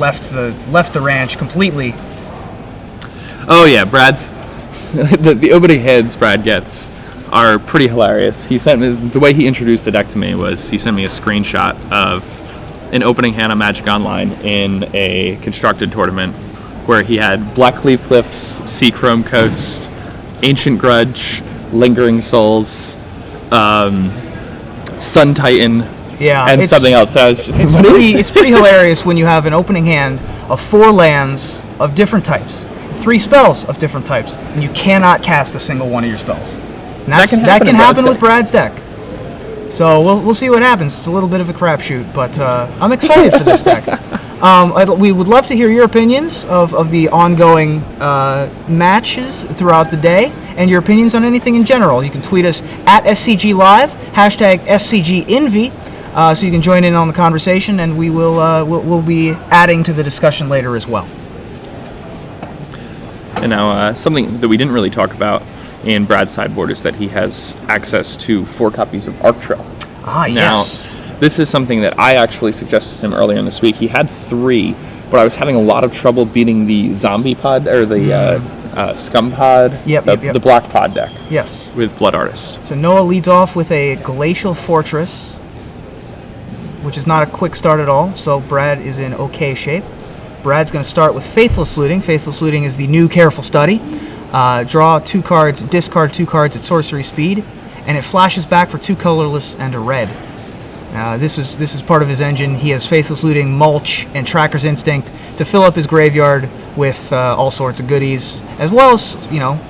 left the ranch completely. Oh yeah, Brad's the opening hands Brad gets are pretty hilarious. He sent me, the way he introduced the deck to me was he sent me a screenshot of an opening hand on Magic Online in a constructed tournament where he had Black Cleave Cliffs, Seachrome Coast, Ancient Grudge, Lingering Souls, Sun Titan, and something else. So it's pretty hilarious when you have an opening hand of 4 lands of different types, 3 spells of different types, and you cannot cast a single one of your spells. And that can happen with Brad's deck. So we'll see what happens. It's a little bit of a crapshoot, but I'm excited for this deck. We would love to hear your opinions of the ongoing matches throughout the day, and your opinions on anything in general. You can tweet us at SCG Live, hashtag SCGINVI, so you can join in on the conversation, and we'll be adding to the discussion later as well. And now, something that we didn't really talk about in Brad's sideboard is that he has access to 4 copies of Arc Trail. Yes. This is something that I actually suggested to him earlier in this week. He had 3, but I was having a lot of trouble beating the zombie pod, or the scum pod, the black pod deck. Yes. With Blood Artist. So Noah leads off with a Glacial Fortress, which is not a quick start at all, so Brad is in okay shape. Brad's going to start with Faithless Looting. Faithless Looting is the new Careful Study. Draw 2 cards, discard 2 cards at sorcery speed, and it flashes back for 2 colorless and a red. This is part of his engine. He has Faithless Looting, Mulch, and Tracker's Instinct to fill up his graveyard with all sorts of goodies, as well as,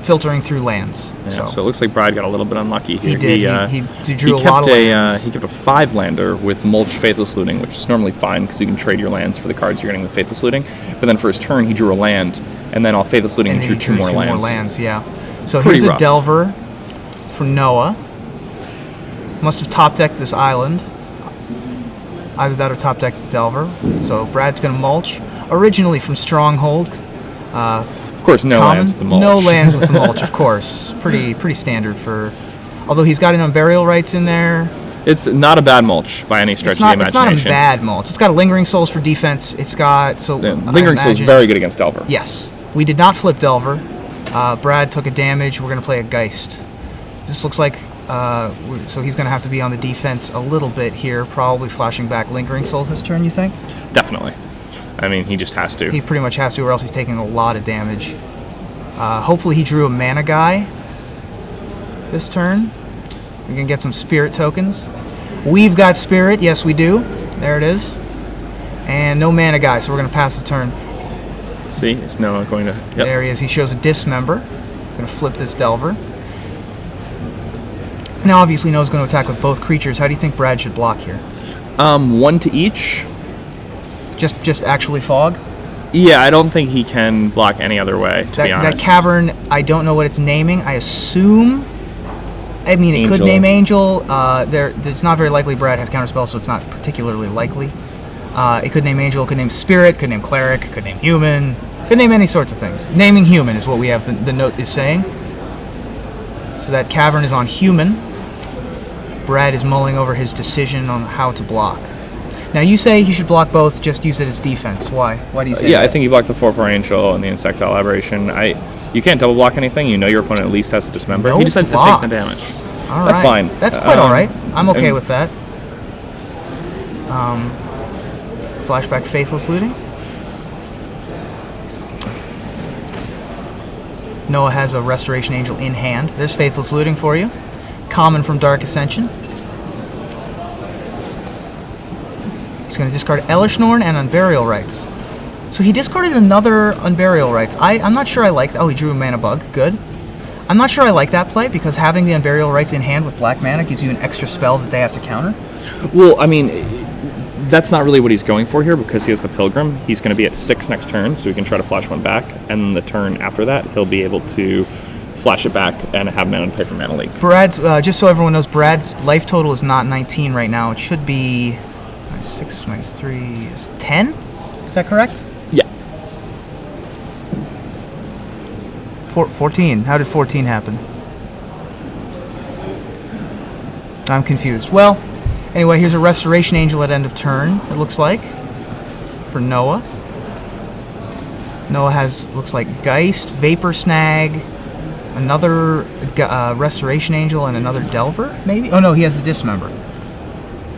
filtering through lands. Yeah, so it looks like Brad got a little bit unlucky here. He did. He drew a lot of lands. He kept a 5-lander with Mulch Faithless Looting, which is normally fine because you can trade your lands for the cards you're getting with Faithless Looting. But then for his turn, he drew a land, and then off Faithless Looting, he drew 2 more lands. So pretty here's rough. a Delver for Noah. Must have top decked this island. Either that or top decked the Delver. So Brad's going to Mulch. Originally from Stronghold. Of course, no lands with the Mulch. No lands with the Mulch, of course. Pretty standard for... Although he's got an Unburial Rights in there. It's not a bad Mulch by any stretch of the imagination. It's not a bad Mulch. It's got a Lingering Souls for defense. It's got... Lingering Souls is very good against Delver. Yes. We did not flip Delver. Brad took a damage. We're going to play a Geist. This looks like... so he's going to have to be on the defense a little bit here, probably flashing back Lingering Souls this turn, you think? Definitely. I mean, he just has to. He pretty much has to, or else he's taking a lot of damage. Hopefully he drew a Mana Guy this turn. We can get some Spirit tokens. We've got Spirit. Yes, we do. There it is. And no Mana Guy, so we're going to pass the turn. Let's see. Is Noah going to... Yep. There he is. He shows a Dismember. Going to flip this Delver. Now, obviously, Noah's going to attack with both creatures. How do you think Brad should block here? 1 to each. Just actually Fog? Yeah, I don't think he can block any other way, to be honest. That Cavern, I don't know what it's naming. I assume... I mean, it could name Angel. It's not very likely Brad has Counterspell, so it's not particularly likely. It could name Angel, it could name Spirit, could name Cleric, could name Human, could name any sorts of things. Naming Human is what we have, the note is saying. So that Cavern is on Human. Brad is mulling over his decision on how to block. Now, you say he should block both, just use it as defense. Why? Why do you say that? I think he blocked the 4/4 Angel and the Insectile Aberration. You can't double block anything. You know your opponent at least has to dismember. No he decided to take the damage. All That's right. fine. That's quite all right. I'm okay with that. Flashback Faithless Looting. Noah has a Restoration Angel in hand. There's Faithless Looting for you. Common from Dark Ascension. He's going to discard Elishnorn and Unburial Rights. So he discarded another Unburial Rights. I'm not sure I like that. Oh, he drew a Mana Bug. Good. I'm not sure I like that play, because having the Unburial Rights in hand with black mana gives you an extra spell that they have to counter. Well, I mean, that's not really what he's going for here, because he has the Pilgrim. He's going to be at 6 next turn, so he can try to flash 1 back, and then the turn after that, he'll be able to flash it back and have mana to pay for Mana Leak. Brad's, just so everyone knows, Brad's life total is not 19 right now. It should be 6 minus 3 is 10? Is that correct? Yeah. 14. How did 14 happen? I'm confused. Well, anyway, here's a Restoration Angel at end of turn, it looks like, for Noah. Noah has, looks like Geist, Vapor Snag, another Restoration Angel, and another Delver, maybe? Oh no, he has the Dismember.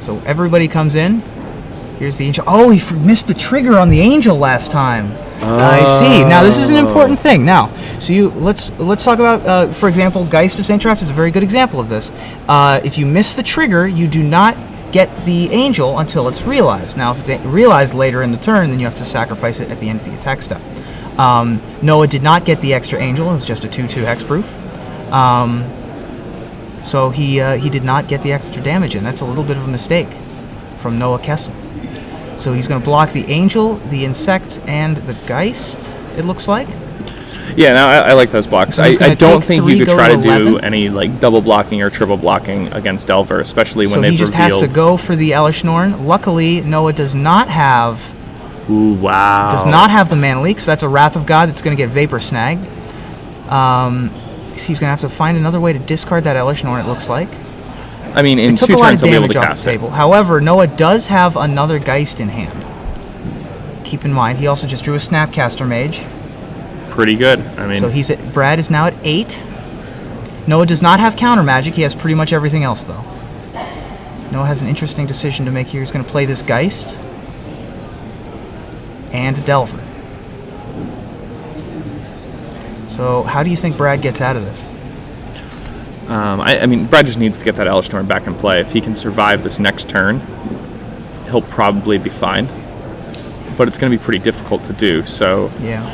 So everybody comes in. Here's the Angel. Oh, he missed the trigger on the Angel last time. I see. Now this is an important thing. Now, so let's talk about, for example, Geist of Saint Traft is a very good example of this. If you miss the trigger, you do not get the Angel until it's realized. Now, if it's realized later in the turn, then you have to sacrifice it at the end of the attack step. Noah did not get the extra Angel. It was just a 2/2 hexproof. So he did not get the extra damage in. That's a little bit of a mistake from Noah Koessel. So he's going to block the Angel, the Insect, and the Geist, it looks like. Yeah, no, I like those blocks. So I don't think you could try to 11. do any like double blocking or triple blocking against Delver, especially when they've revealed. So he just has to go for the Elishnorn. Luckily, Noah does not have. Ooh, wow. Does not have the Mana Leak, so that's a Wrath of God that's going to get Vapor Snagged. He's going to have to find another way to discard that Elishnorn, it looks like. I mean, in 2 turns he'll be able to cast it. However, Noah does have another Geist in hand. Keep in mind, he also just drew a Snapcaster Mage. Pretty good. I mean, so Brad is now at 8. Noah does not have counter magic. He has pretty much everything else, though. Noah has an interesting decision to make here. He's going to play this Geist and a Delver. So how do you think Brad gets out of this? I mean, Brad just needs to get that Elishnorn back in play. If he can survive this next turn, he'll probably be fine. But it's going to be pretty difficult to do. So yeah,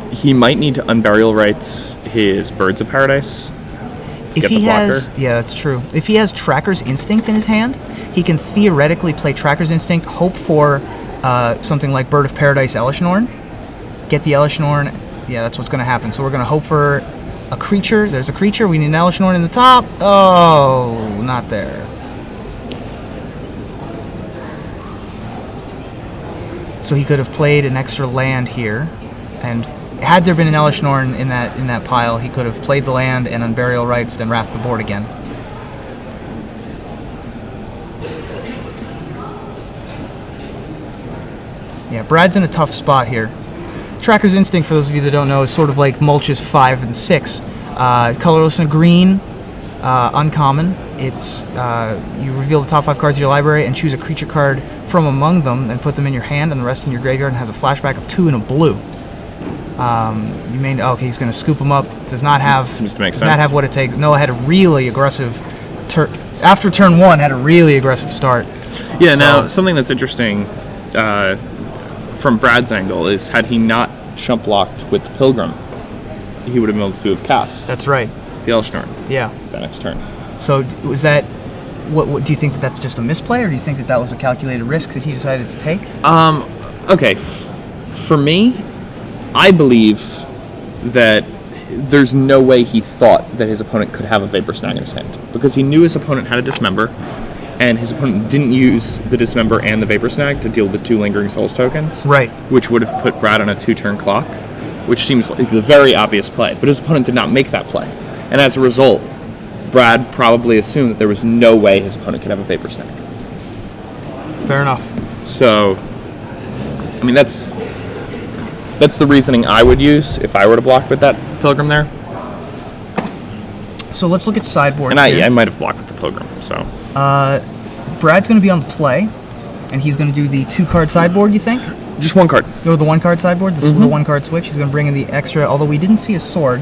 he might need to Unburial Rights his Birds of Paradise. If he has, yeah, that's true. If he has Tracker's Instinct in his hand, he can theoretically play Tracker's Instinct, hope for something like Bird of Paradise Elishnorn, get the Elishnorn. Yeah, that's what's going to happen. So we're going to hope for a creature. There's a creature. We need an Elishnorn in the top. Oh, not there. So he could have played an extra land here, and had there been an Elishnorn in that pile, he could have played the land and Unburial Rights, then wrapped the board again. Yeah, Brad's in a tough spot here. Tracker's Instinct, for those of you that don't know, is sort of like Mulch's 5 and 6. Colorless and green, uncommon. It's you reveal the top 5 cards of your library and choose a creature card from among them and put them in your hand and the rest in your graveyard, and has a flashback of 2 and a blue. You may okay, he's going to scoop them up. Does not have not have what it takes. Noah had a really aggressive after turn 1 had a really aggressive start. Yeah. So, now something that's interesting from Brad's angle is, had he not shump blocked with the Pilgrim, he would have been able to have cast. That's right. The Elishnorn. Yeah. That next turn. So was that? What do you think that's just a misplay, or do you think that was a calculated risk that he decided to take? Okay. For me, I believe that there's no way he thought that his opponent could have a Vapor Snag in his hand, because he knew his opponent had a Dismember, and his opponent didn't use the Dismember and the Vapor Snag to deal with 2 Lingering Souls tokens. Right. Which would have put Brad on a 2-turn clock, which seems like the very obvious play. But his opponent did not make that play. And as a result, Brad probably assumed that there was no way his opponent could have a Vapor Snag. Fair enough. So, I mean, that's the reasoning I would use if I were to block with that Pilgrim there. So let's look at sideboard. And I might have blocked with the Pilgrim, so. Brad's going to be on the play, and he's going to do the 2-card sideboard, you think? Just 1 card. No, the 1-card sideboard? This is the 1-card switch. He's going to bring in the extra, although we didn't see a sword.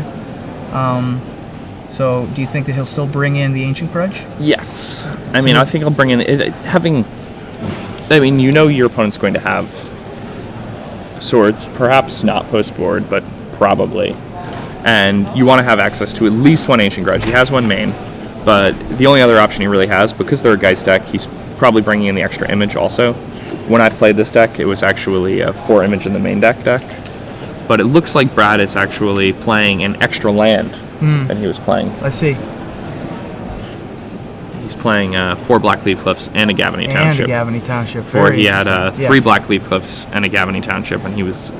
So do you think that he'll still bring in the Ancient Grudge? Yes. I mean, I think I'll bring in, you know your opponent's going to have swords, perhaps not post-board, but probably. And you want to have access to at least 1 Ancient Grudge. He has 1 main, but the only other option he really has, because they're a Geist deck, he's probably bringing in the extra image also. When I played this deck, it was actually a 4 image in the main deck. But it looks like Brad is actually playing an extra land than he was playing. I see. He's playing 4 Black Leaf Cliffs and a Gavany Township. And a Gavany Township. Or he had 3 Black Leaf Cliffs and a Gavany Township, and he was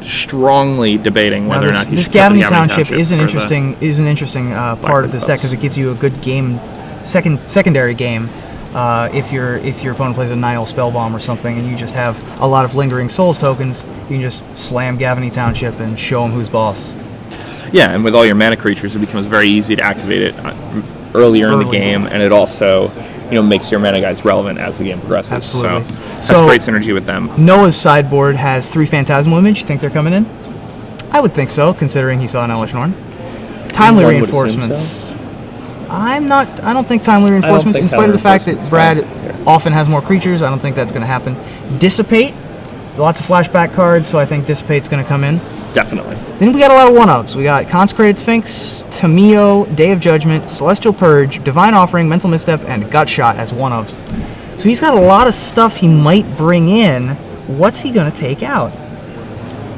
strongly debating whether or not he should put the Gavany Township is an interesting part of this deck, because it gives you a good game, secondary game. If your opponent plays a Nihil Spellbomb or something, and you just have a lot of Lingering Souls tokens, you can just slam Gavany Township and show him who's boss. Yeah, and with all your mana creatures, it becomes very easy to activate it earlier in the game, and it also, makes your mana guys relevant as the game progresses. Absolutely. So that's great synergy with them. Noah's sideboard has 3 Phantasmal Image. You think they're coming in? I would think so, considering he saw an Elesh Norn. Timely Reinforcements. I don't think Timely Reinforcements, in spite of the fact that Brad often has more creatures, I don't think that's going to happen. Dissipate. Lots of flashback cards, so I think Dissipate's going to come in. Definitely. Then we got a lot of one-ofs. We got Consecrated Sphinx, Tameo, Day of Judgment, Celestial Purge, Divine Offering, Mental Misstep, and Gutshot as one-ofs. So he's got a lot of stuff he might bring in. What's he going to take out?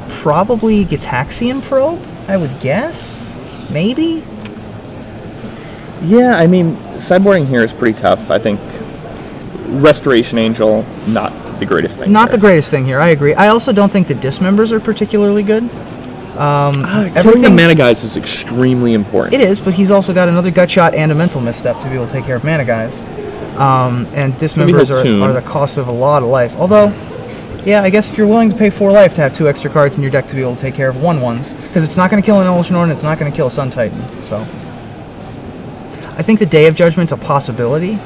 Probably Gitaxian Probe, I would guess? Maybe? Yeah, sideboarding here is pretty tough. I think Restoration Angel, not the greatest thing. Not the greatest thing here, I agree. I also don't think the Dismembers are particularly good. Killing the mana guys is extremely important. It is, but he's also got another Gutshot and a Mental Misstep to be able to take care of mana guys. And Dismembers are the cost of a lot of life. Although, yeah, I guess if you're willing to pay 4 life to have 2 extra cards in your deck to be able to take care of 1/1s, because it's not going to kill an Elesh Norn, it's not going to kill a Sun Titan, so... I think the Day of Judgment's a possibility.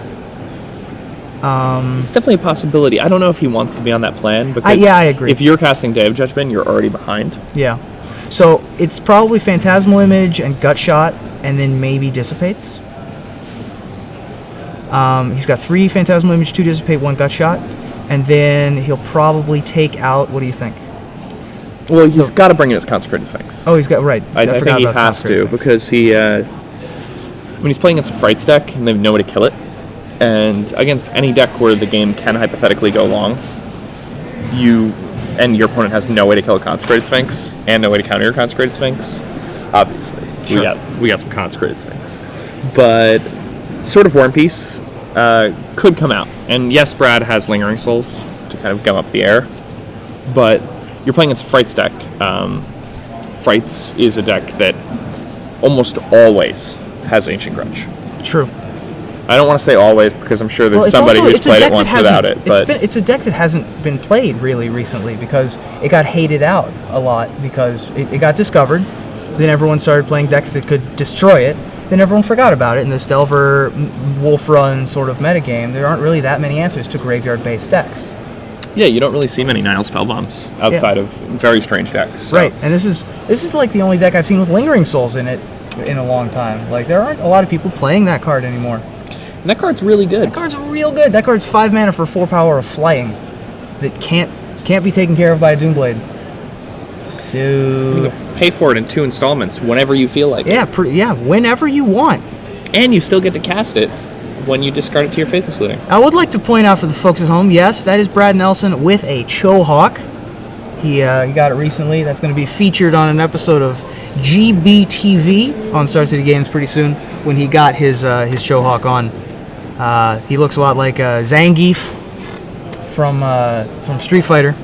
It's definitely a possibility. I don't know if he wants to be on that plan, because I agree. If you're casting Day of Judgment, you're already behind. Yeah. So it's probably Phantasmal Image and Gutshot, and then maybe Dissipates. He's got 3 Phantasmal Image, 2 Dissipate, 1 Gutshot, and then he'll probably take out, what do you think? Well, he's got to bring in his Consecrated Sphinx. Oh, he's got, right. I think he has to, because when he's playing against a Frights deck, and they have no way to kill it, and against any deck where the game can hypothetically go long, and your opponent has no way to kill a Consecrated Sphinx, and no way to counter your Consecrated Sphinx, obviously. Sure. We got some Consecrated Sphinx. But Sword of War and Peace could come out. And yes, Brad has Lingering Souls to kind of gum up the air, but you're playing against a Frights deck. Frights is a deck that almost always has Ancient Grudge. True. I don't want to say always, because I'm sure there's somebody who's played it once without it. But it's a deck that hasn't been played really recently, because it got hated out a lot because it got discovered. Then everyone started playing decks that could destroy it. Then everyone forgot about it. In this Delver Wolf Run sort of metagame, there aren't really that many answers to graveyard-based decks. Yeah, you don't really see many Nihil Spellbombs outside of very strange decks. So. Right, and this is like the only deck I've seen with Lingering Souls in it in a long time. Like, there aren't a lot of people playing that card anymore. And that card's really good. That card's real good. That card's 5 mana for 4 power of flying that can't be taken care of by a Doomblade. So you can pay for it in 2 installments whenever you feel like it. Yeah, whenever you want. And you still get to cast it when you discard it to your Faithless Looting. I would like to point out for the folks at home, yes, that is Brad Nelson with a Chohawk. He got it recently. That's going to be featured on an episode of GBTV on Star City Games pretty soon when he got his Chohawk on. He looks a lot like Zangief from Street Fighter.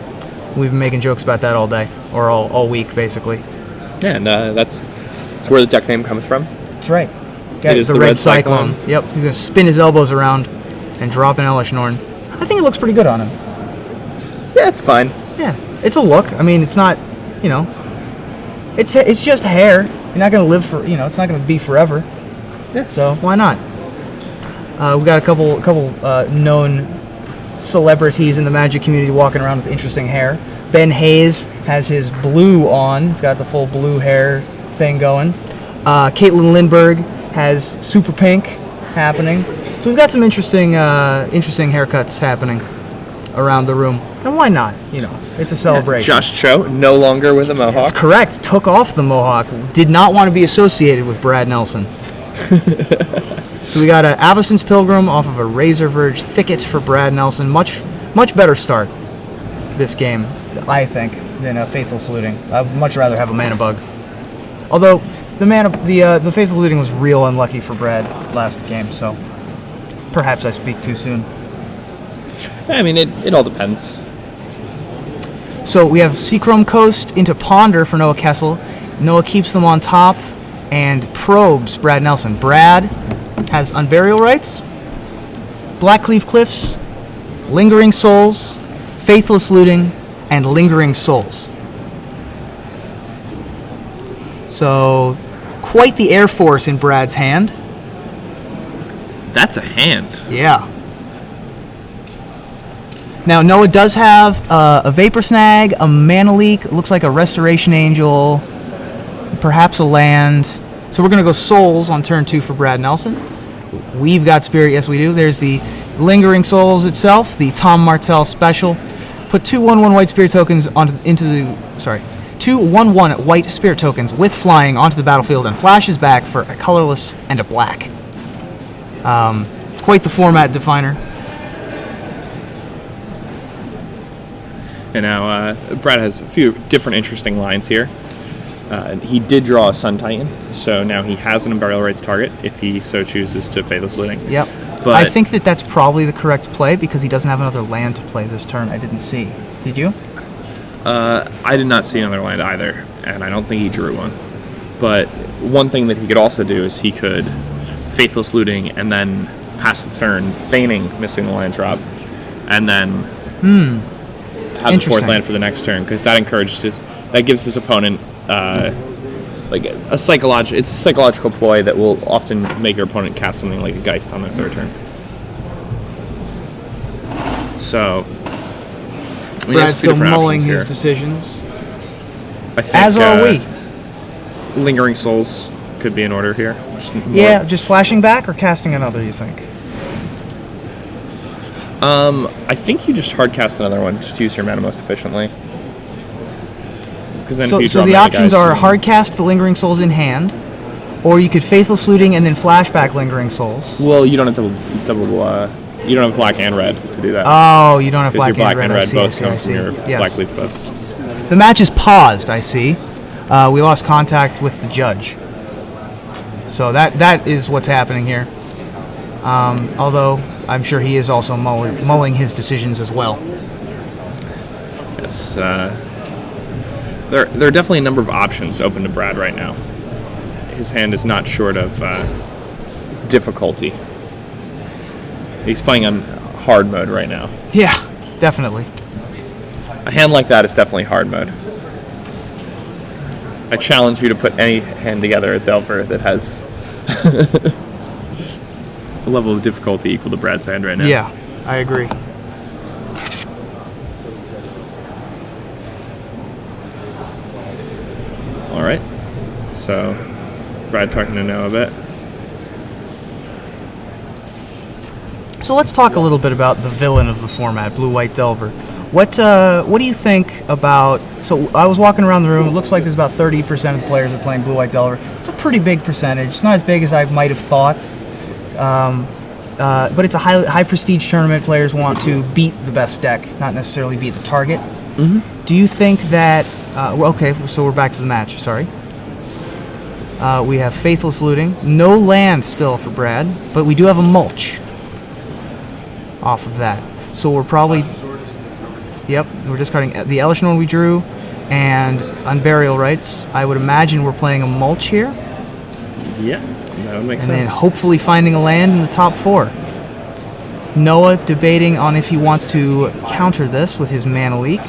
We've been making jokes about that all day, or all week, basically. Yeah, and that's where the deck name comes from. That's right. It is the Red Cyclone. Yep, he's going to spin his elbows around and drop an Elesh Norn. I think it looks pretty good on him. Yeah, it's fine. Yeah, it's a look. I mean, it's not, it's just hair. You're not going to live for, it's not going to be forever. Yeah. So why not? We got a couple known celebrities in the Magic community walking around with interesting hair. Ben Hayes has his blue on. He's got the full blue hair thing going. Caitlin Lindbergh has super pink happening. So we've got some interesting haircuts happening around the room. And why not? It's a celebration. Josh Cho, no longer with a mohawk. That's correct. Took off the mohawk. Did not want to be associated with Brad Nelson. So we got an Avacyn's Pilgrim off of a Razor Verge Thicket for Brad Nelson. Much better start this game, I think, than a Faithless Looting. I'd much rather have a Mana Bug. Although the Faithless Looting was real unlucky for Brad last game, so perhaps I speak too soon. I mean, it all depends. So we have Seachrome Coast into Ponder for Noah Koessel. Noah keeps them on top and probes Brad Nelson. Brad has Unburial Rights, Blackleaf Cliffs, Lingering Souls, Faithless Looting, and Lingering Souls. So, quite the air force in Brad's hand. That's a hand. Yeah. Now, Noah does have a Vapor Snag, a Mana Leak, looks like a Restoration Angel, perhaps a land. So we're going to go Souls on turn 2 for Brad Nelson. We've got Spirit, yes we do. There's the Lingering Souls itself, the Tom Martell special. Put 2 1/1 white Spirit tokens into the... Sorry. 2 1/1 white Spirit tokens with flying onto the battlefield and flashes back for a colorless and a black. Quite the format definer. And now Brad has a few different interesting lines here. He did draw a Sun Titan, so now he has an Unburial Rites target if he so chooses to Faithless Looting. Yep. But I think that's probably the correct play because he doesn't have another land to play this turn. I didn't see. Did you? I did not see another land either, and I don't think he drew one. But one thing that he could also do is he could Faithless Looting and then pass the turn, feigning missing the land drop, and then have the 4th land for the next turn, because that gives his opponent like a psychological ploy that will often make your opponent cast something like a Geist on their 3rd turn. So Brad's still mulling his decisions. I think, as are we. Lingering Souls could be in order here. Just flashing back or casting another, you think? I think you just hard cast another one. Just use your mana most efficiently. Then so the options are hard cast the Lingering Souls in hand, or you could Faithless Looting and then flashback Lingering Souls. Well, you don't have you don't have black and red to do that. Oh, you don't have black, your black and red. I see, both come I see. from your Yes. black leaf buffs. The match is paused, I see. We lost contact with the judge. So that is what's happening here. Although I'm sure he is also mulling his decisions as well. Yes. There are definitely a number of options open to Brad right now. His hand is not short of difficulty. He's playing on hard mode right now. Yeah, definitely. A hand like that is definitely hard mode. I challenge you to put any hand together at Delver that has a level of difficulty equal to Brad's hand right now. Yeah, I agree. All right. So, Brad talking to Noah a bit. So let's talk a little bit about the villain of the format, Blue-White Delver. What do you think about... So I was walking around the room. It looks like there's about 30% of the players are playing Blue-White Delver. It's a pretty big percentage. It's not as big as I might have thought. But it's a high prestige tournament. Players want to beat the best deck, not necessarily beat the target. Mm-hmm. Do you think that... okay, so we're back to the match. Sorry. We have Faithless Looting. No land still for Brad, but we do have a mulch off of that. So we're probably... Yep, we're discarding the Elesh Norn we drew and Unburial Rites. I would imagine we're playing a mulch here. Yeah, that would make sense. And then hopefully finding a land in the top 4. Noah debating on if he wants to counter this with his Mana Leak.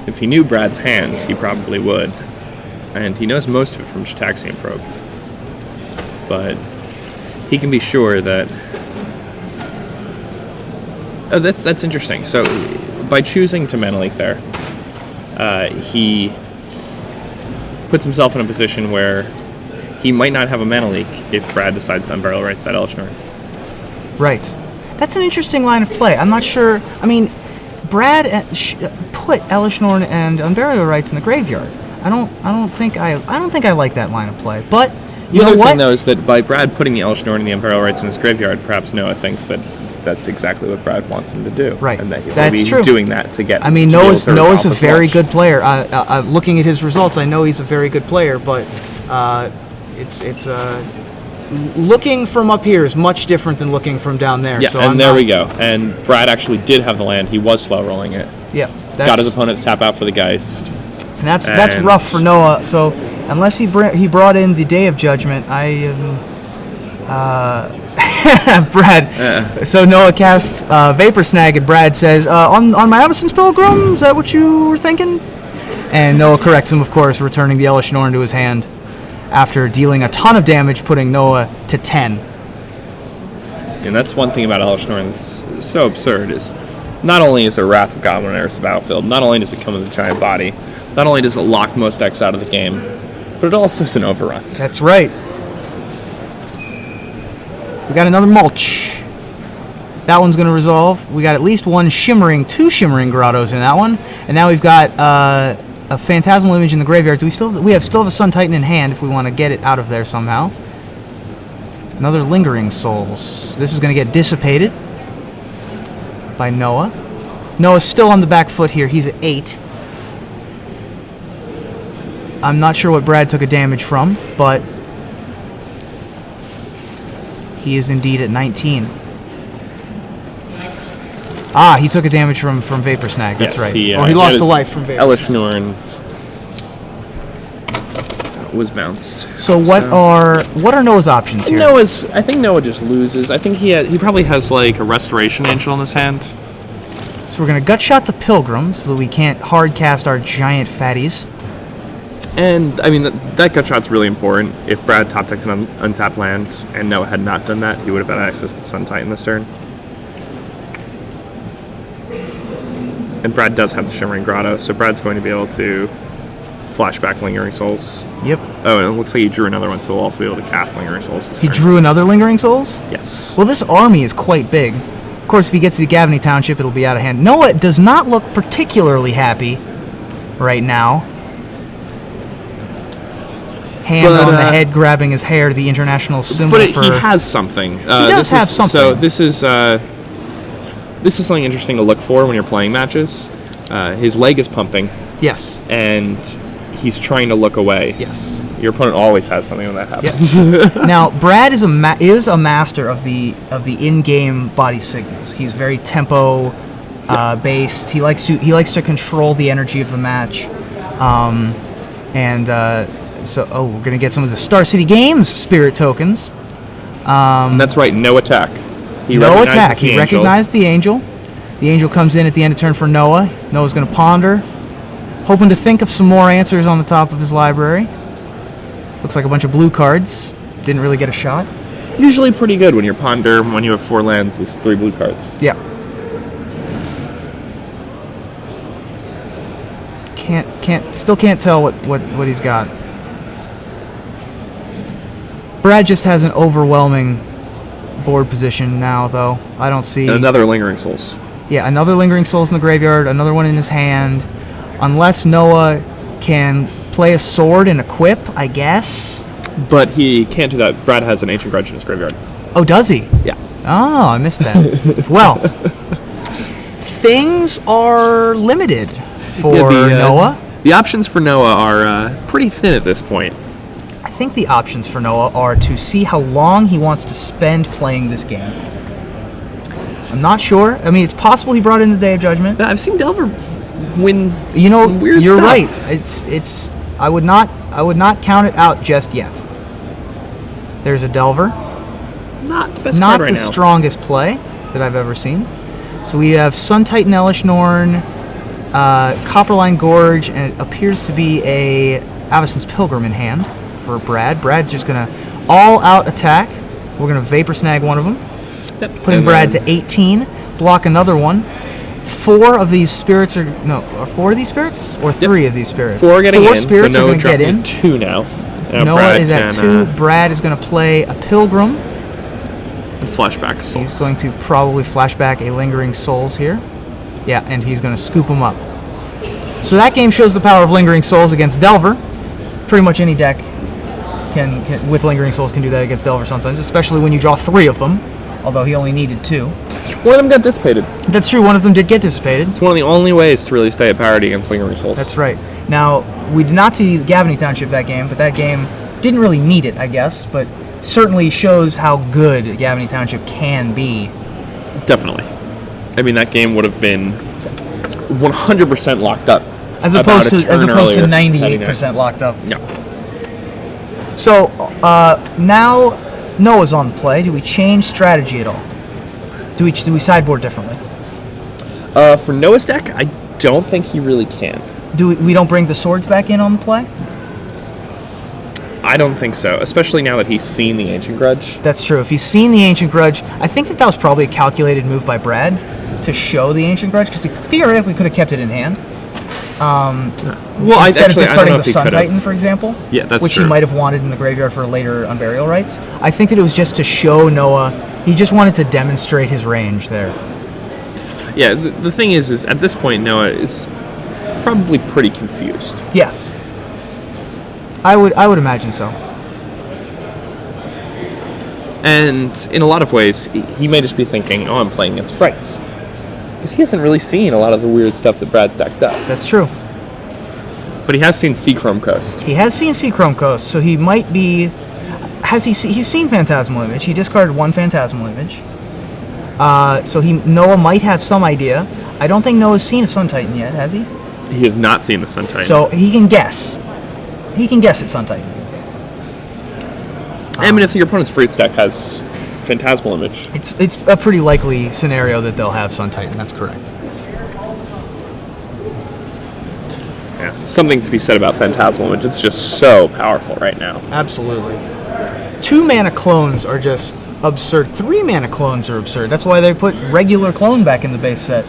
If he knew Brad's hand, he probably would. And he knows most of it from Gitaxian Probe. But he can be sure that... Oh, that's interesting. So, by choosing to Mana Leak there, he puts himself in a position where he might not have a Mana Leak if Brad decides to Unburial Rites that Elesh Norn. Right. That's an interesting line of play. I'm not sure... I mean, Brad put Elesh Norn and Unburial Rites in the graveyard. I don't think I like that line of play. But you know what? The other thing, though, is that by Brad putting the Elesh Norn and the Unburial Rites in his graveyard, perhaps Noah thinks that that's exactly what Brad wants him to do. Right. And that he'll That's be true. doing that to get... I mean, to be able Noah's to a accomplish very much. good player. Looking at his results, I know he's a very good player, but it's looking from up here is much different than looking from down there. Yeah, so and there we go. And Brad actually did have the land. He was slow rolling it. Yeah. Got his opponent to tap out for the Geist. And that's rough for Noah. So unless he brought in the Day of Judgment, I Brad. So Noah casts Vapor Snag, and Brad says, on my Avacyn's Pilgrim, is that what you were thinking? And Noah corrects him, of course, returning the Elish Norn to his hand after dealing a ton of damage, putting Noah to 10. And that's one thing about Elish Norn that's so absurd, is not only is there Wrath of Goblin enters the battlefield, not only does it come with a giant body, not only does it lock most decks out of the game, but it also is an overrun. That's right. We got another Mulch. That one's going to resolve. We got at least two Shimmering Grottos in that one. And now we've got a Phantasmal Image in the graveyard. We still have a Sun Titan in hand if we want to get it out of there somehow. Another Lingering Souls. This is going to get dissipated by Noah. Noah's still on the back foot here. He's at 8. I'm not sure what Brad took a damage from, but he is indeed at 19. Ah, he took a damage from Vapor Snag. That's right. He lost a life from Vapor Elish Norn's was bounced. So what are Noah's options here? I think Noah just loses. I think he probably has like a Restoration Angel in his hand. So we're going to Gutshot the Pilgrim so that we can't hard cast our giant fatties. And, I mean, that Gutshot's really important. If Brad top-decked an untapped land and Noah had not done that, he would have had access to Sun Titan this turn. And Brad does have the Shimmering Grotto, so Brad's going to be able to flashback Lingering Souls. Yep. Oh, and it looks like he drew another one, so we'll also be able to cast Lingering Souls this turn. He drew another Lingering Souls? Yes. Well, this army is quite big. Of course, if he gets to the Gavany Township, it'll be out of hand. Noah does not look particularly happy right now. Hand on the head, grabbing his hair, the international symbol he has something. He does have something. So this is something interesting to look for when you're playing matches. His leg is pumping. Yes. And he's trying to look away. Yes. Your opponent always has something when that happens. Yep. Now, Brad is a master of the in-game body signals. He's very tempo based. He likes to control the energy of the match, So, we're going to get some of the Star City Games spirit tokens. That's right, no attack. He recognized the angel. The angel comes in at the end of turn for Noah. Noah's going to ponder, hoping to think of some more answers on the top of his library. Looks like a bunch of blue cards. Didn't really get a shot. Usually pretty good when you ponder, when you have 4 lands, is 3 blue cards. Yeah. Still can't tell what he's got. Brad just has an overwhelming board position now, though. I don't see... And another Lingering Souls. Yeah, another Lingering Souls in the graveyard, another one in his hand. Unless Noah can play a sword and equip, I guess. But he can't do that. Brad has an Ancient Grudge in his graveyard. Oh, does he? Yeah. Oh, I missed that. Well, things are limited for Noah. The options for Noah are pretty thin at this point. I think the options for Noah are to see how long he wants to spend playing this game. I'm not sure. I mean, it's possible he brought in the Day of Judgment. I've seen Delver win. Some weird stuff. You're right. It's. I would not count it out just yet. There's a Delver. Not the best card right now. Strongest play that I've ever seen. So we have Sun Titan Elish Norn, Copperline Gorge, and it appears to be a Avacyn's Pilgrim in hand for Brad. Brad's just going to all-out attack. We're going to Vapor Snag one of them. Yep. Putting Brad to 18. Block another one. 4 of these spirits are... No, are 4 of these spirits? Or 3 of these spirits? 4 getting 4 in, spirits so are going to get in. 2 now. Noah Brad is at 2. Brad is going to play a Pilgrim. And flashback Souls. He's going to probably flashback a Lingering Souls here. Yeah, and he's going to scoop them up. So that game shows the power of Lingering Souls against Delver. Pretty much any deck can with Lingering Souls can do that against Delver sometimes, especially when you draw 3 of them, although he only needed 2. One of them got dissipated. That's true, one of them did get dissipated. It's one of the only ways to really stay at parity against Lingering Souls. That's right. Now, we did not see Gavany Township that game, but that game didn't really need it, I guess, but certainly shows how good Gavany Township can be. Definitely. I mean, that game would have been 100% locked up. As opposed to 98% locked up. Yeah. So now Noah's on the play, do we change strategy at all? Do we sideboard differently? For Noah's deck, I don't think he really can. We don't bring the swords back in on the play? I don't think so, especially now that he's seen the Ancient Grudge. That's true. If he's seen the Ancient Grudge, I think that was probably a calculated move by Brad to show the Ancient Grudge, because he theoretically could have kept it in hand. Well, instead of discarding the he Sun could've. Titan, for example, Yeah, that's which true. he might have wanted in the graveyard for later Unburial Rites. I think that it was just to show Noah. He just wanted to demonstrate his range there. Yeah, the thing is at this point, Noah is probably pretty confused. Yes, I would imagine so. And in a lot of ways, he may just be thinking, oh, I'm playing against Frights. Because he hasn't really seen a lot of the weird stuff that Brad's deck does. That's true. But he has seen Seachrome Coast. He has seen Seachrome Coast, so he might be... He's seen Phantasmal Image. He discarded one Phantasmal Image. So Noah might have some idea. I don't think Noah's seen a Sun Titan yet, has he? He has not seen the Sun Titan. So he can guess. He can guess at Sun Titan. I mean, if your opponent's Frights deck has Phantasmal Image. It's a pretty likely scenario that they'll have Sun Titan, that's correct. Yeah, something to be said about Phantasmal Image. It's just so powerful right now. Absolutely. 2 mana clones are just absurd. 3 mana clones are absurd. That's why they put regular clone back in the base set.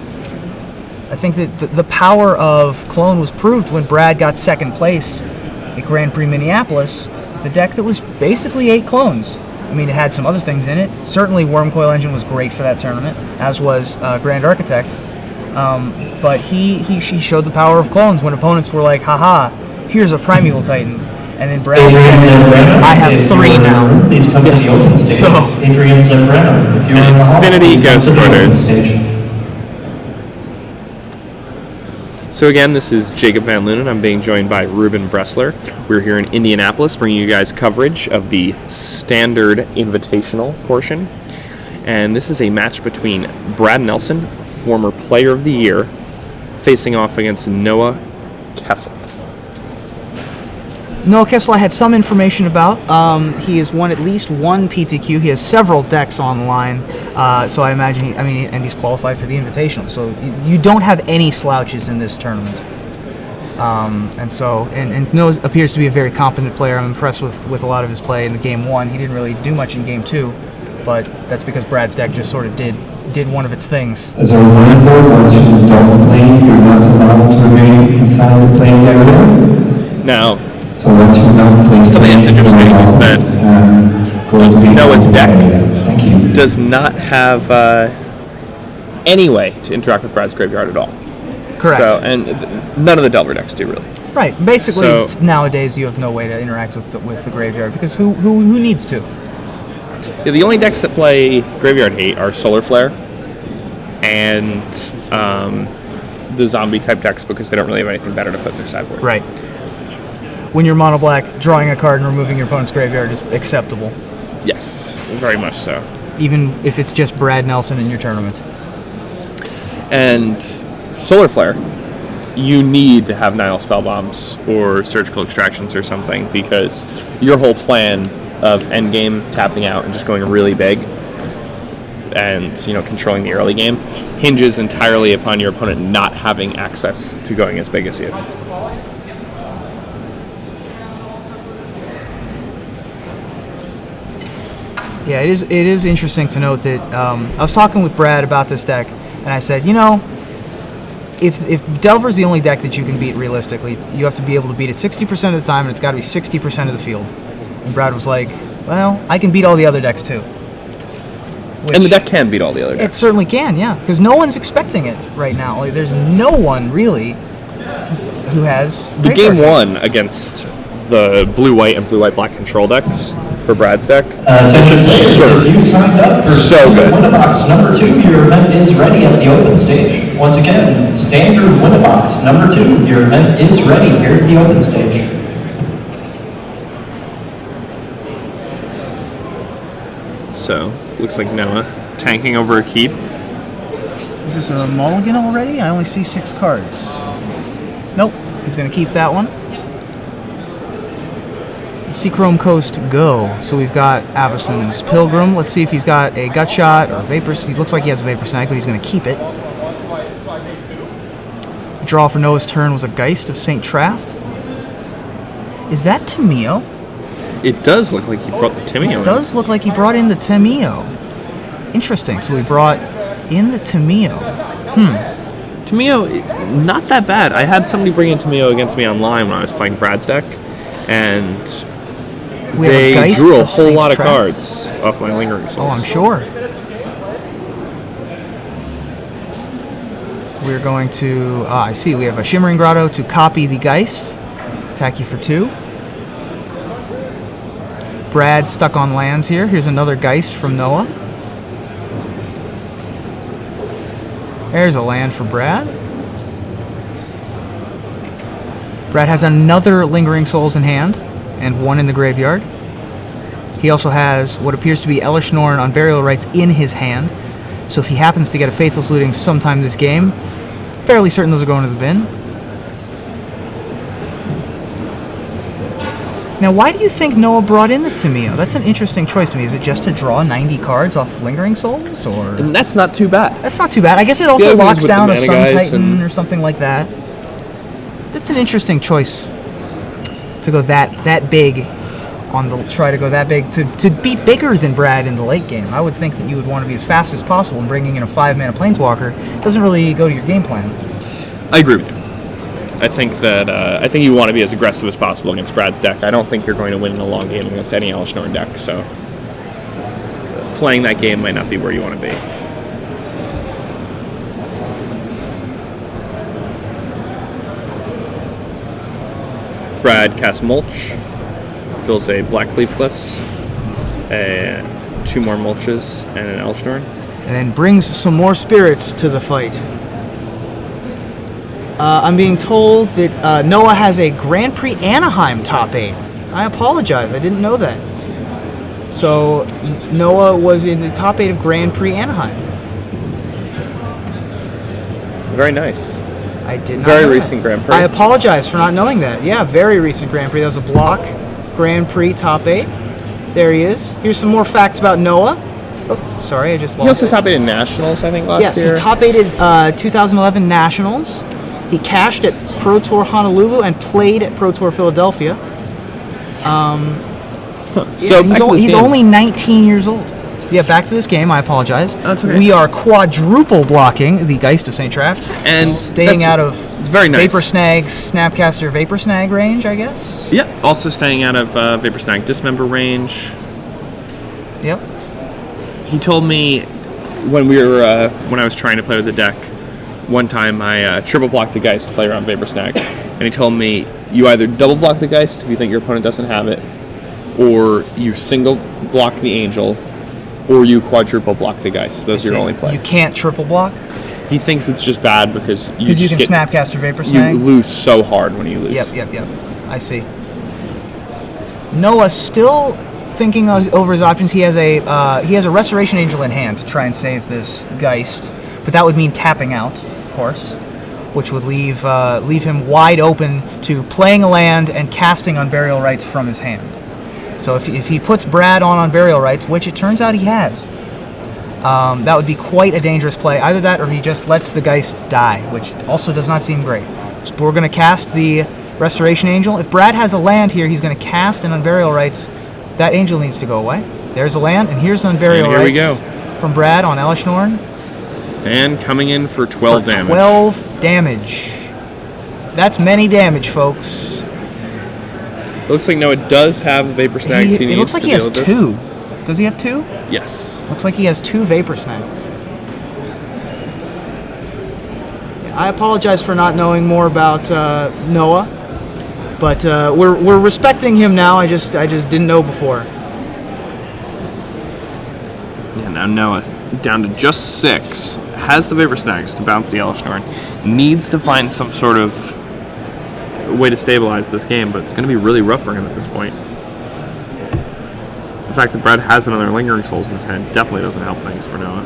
I think that the power of clone was proved when Brad got second place at Grand Prix Minneapolis. The deck that was basically 8 clones. I mean, it had some other things in it. Certainly, Wormcoil Engine was great for that tournament, as was Grand Architect. But he showed the power of clones when opponents were like, haha, here's a Primeval Titan. And then Brad said, I have 3 now. Please come to the open stage. So, Adrian Zambrano, if you're in the hall, Infinity please come Ghost to the open Orders. stage. So again, this is Jacob Van Lunen. I'm being joined by Ruben Bressler. We're here in Indianapolis bringing you guys coverage of the Standard Invitational portion. And this is a match between Brad Nelson, former Player of the Year, facing off against Noah Koessel. Noah Koessel, I had some information about. He has won at least one PTQ. He has several decks on the line, so I imagine and he's qualified for the Invitational. So you don't have any slouches in this tournament. And Noah appears to be a very competent player. I'm impressed with a lot of his play in the game 1. He didn't really do much in game 2, but that's because Brad's deck just sort of did one of its things. As a reminder, once you don't play, you're not allowed to remain inside the playing area. Now, So once you don't play, something that's interesting is that Noah's deck Thank you. does not have any way to interact with Brad's graveyard at all. Correct. So, and none of the Delver decks do really. Right. Basically, So- nowadays you have no way to interact with the graveyard because who needs to? Yeah, the only decks that play Graveyard Hate are Solar Flare and the zombie type decks because they don't really have anything better to put in their sideboard. Right. When you're mono black, drawing a card and removing your opponent's graveyard is acceptable, Yes, very much so. even if it's just Brad Nelson in your tournament. And Solar Flare, you need to have Nihil Spellbombs or Surgical Extractions or something because your whole plan of endgame tapping out and just going really big and controlling the early game hinges entirely upon your opponent not having access to going as big as you. Yeah, it is interesting to note that I was talking with Brad about this deck, and I said, if Delver's the only deck that you can beat realistically, you have to be able to beat it 60% of the time, and it's got to be 60% of the field. And Brad was like, well, I can beat all the other decks too. And the deck can beat all the other It decks. certainly can, yeah, because no one's expecting it right now. Like, there's no one really who has The graveyard game hate. 1 against the blue-white and blue-white-black control decks for Brad's deck. Attention players, if you signed up for So good. Winnabox number 2, your event is ready at the open stage. Once again, standard Winnabox number 2, your event is ready here at the open stage. So, looks like Noah tanking over a keep. Is this a mulligan already? I only see 6 cards. Nope, he's going to keep that one. Seachrome Coast go. So we've got Avacyn's Pilgrim. Let's see if he's got a Gut Shot or a Vapor. He looks like he has a Vapor Snag, but he's going to keep it. The draw for Noah's turn was a Geist of St. Traft. Is that Tameo? It does look like he brought the Tameo. It does look like he brought in the Tameo. Interesting. So we brought in the Tameo. Tameo, not that bad. I had somebody bring in Tameo against me online when I was playing Brad's deck, and they drew a whole lot of cards off my Lingering Souls. Oh, I'm sure. We're going to, I see, we have a Shimmering Grotto to copy the Geist. Attack you for 2. Brad stuck on lands here. Here's another Geist from Noah. There's a land for Brad. Brad has another Lingering Souls in hand and 1 in the graveyard. He also has what appears to be Elesh Norn on Burial Rites in his hand. So if he happens to get a Faithless Looting sometime this game, fairly certain those are going to the bin. Now, why do you think Noah brought in the Tameo? That's an interesting choice to me. Is it just to draw 90 cards off Lingering Souls, or? And that's not too bad. That's not too bad. I guess it also locks down a Sun Titan and or something like that. That's an interesting choice to go that big on the try to go that big to be bigger than Brad in the late game. I would think that you would want to be as fast as possible, and bringing in a 5-mana Planeswalker doesn't really go to your game plan. I agree with you. I think you want to be as aggressive as possible against Brad's deck. I don't think you're going to win in a long game against any Elesh Norn deck, so playing that game might not be where you want to be. Brad casts Mulch, fills a Blackleaf Cliffs, 2 more Mulches, and an Elesh Norn. And then brings some more spirits to the fight. I'm being told that Noah has a Grand Prix Anaheim top 8. I apologize, I didn't know that. So Noah was in the top 8 of Grand Prix Anaheim. Very nice. I did not Very know recent that. Grand Prix. I apologize for not knowing that. Yeah, very recent Grand Prix. That was a block Grand Prix top 8. There he is. Here's some more facts about Noah. Oh, sorry, I just lost He also it. top 8 in Nationals, I think, last year. Yes, he top 8'd 2011 Nationals. He cashed at Pro Tour Honolulu and played at Pro Tour Philadelphia. So he's only 19 years old. Yeah, back to this game. I apologize. That's okay. We are quadruple blocking the Geist of St. Traft. And staying out of it's very nice. Vapor Snag, Snapcaster Vapor Snag range, I guess. Yeah, also staying out of Vapor Snag Dismember range. Yep. He told me when I was trying to play with the deck, one time I triple blocked the Geist to play around Vapor Snag, and he told me you either double block the Geist if you think your opponent doesn't have it, or you single block the Angel, or you quadruple block the Geist. Those are your only plays. You can't triple block? He thinks it's just bad because you can Snapcaster Vapor Snag? You lose so hard when you lose. Yep. I see. Noah still thinking over his options. He has a Restoration Angel in hand to try and save this Geist, but that would mean tapping out, of course, which would leave him wide open to playing a land and casting on Burial Rites from his hand. So if he puts Brad on Burial Rites, which it turns out he has, that would be quite a dangerous play. Either that or he just lets the Geist die, which also does not seem great. So we're going to cast the Restoration Angel. If Brad has a land here, he's going to cast, and on Burial Rites, that Angel needs to go away. There's a land, and here's on Burial Rites. Here we go. From Brad on Elesh Norn. And coming in for 12 damage. 12 damage. That's many damage, folks. Looks like Noah does have Vapor Snags. It looks like he has 2. Does he have 2? Yes. Looks like he has 2 Vapor Snags. I apologize for not knowing more about Noah, but we're respecting him now. I just didn't know before. Yeah, now Noah down to just 6. Has the Vapor Snags to bounce the Elesh Norn. Needs to find some sort of way to stabilize this game, but it's going to be really rough for him at this point. The fact that Brad has another Lingering Souls in his hand definitely doesn't help things for Noah.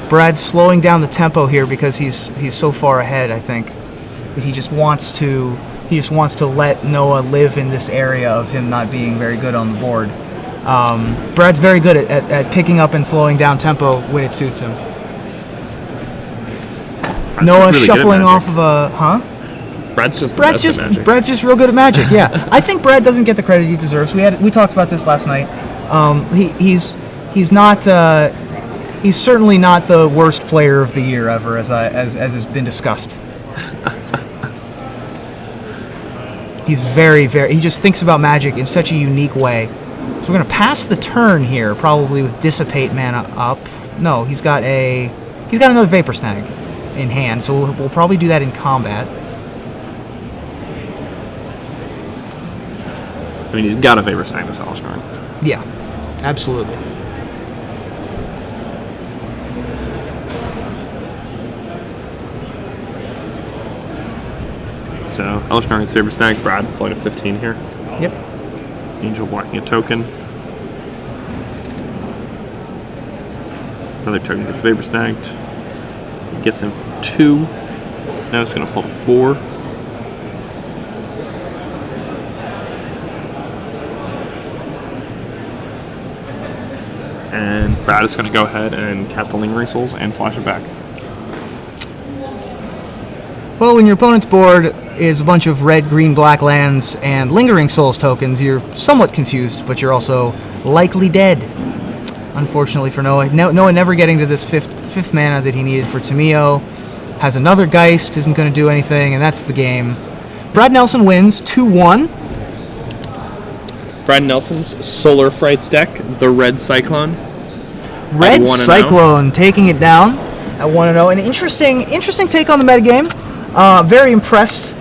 Brad's slowing down the tempo here because he's so far ahead, I think. but he just wants to let Noah live in this area of him not being very good on the board. Brad's very good at picking up and slowing down tempo when it suits him. Noah really shuffling off of a Brad's just at Magic. Brad's just real good at Magic. Yeah, I think Brad doesn't get the credit he deserves. We talked about this last night. He's certainly not the worst player of the year ever, as has been discussed. He's very, very. He just thinks about Magic in such a unique way. So we're gonna pass the turn here, probably with Dissipate mana up. No, he's got another Vapor Snag in hand, so we'll probably do that in combat. I mean, he's got a Vapor Snag this Alshnar. Yeah, absolutely. So Alshnar gets Vapor Snag. Brad playing a 15 here. Yep. Angel blocking a token. Another token gets Vapor Snagged. Gets him 2. Now it's going to hold 4. And Brad is going to go ahead and cast a Lingering Souls and flash it back. Well, when your opponent's board is a bunch of red, green, black lands and Lingering Souls tokens, you're somewhat confused, but you're also likely dead. Unfortunately for Noah. Noah never getting to this fifth mana that he needed for Tameo. Has another Geist, isn't going to do anything, and that's the game. Brad Nelson wins 2-1. Brad Nelson's Solar Frights deck, the Red Cyclone. Red Cyclone taking it down at 1-0. An interesting take on the metagame. Very impressed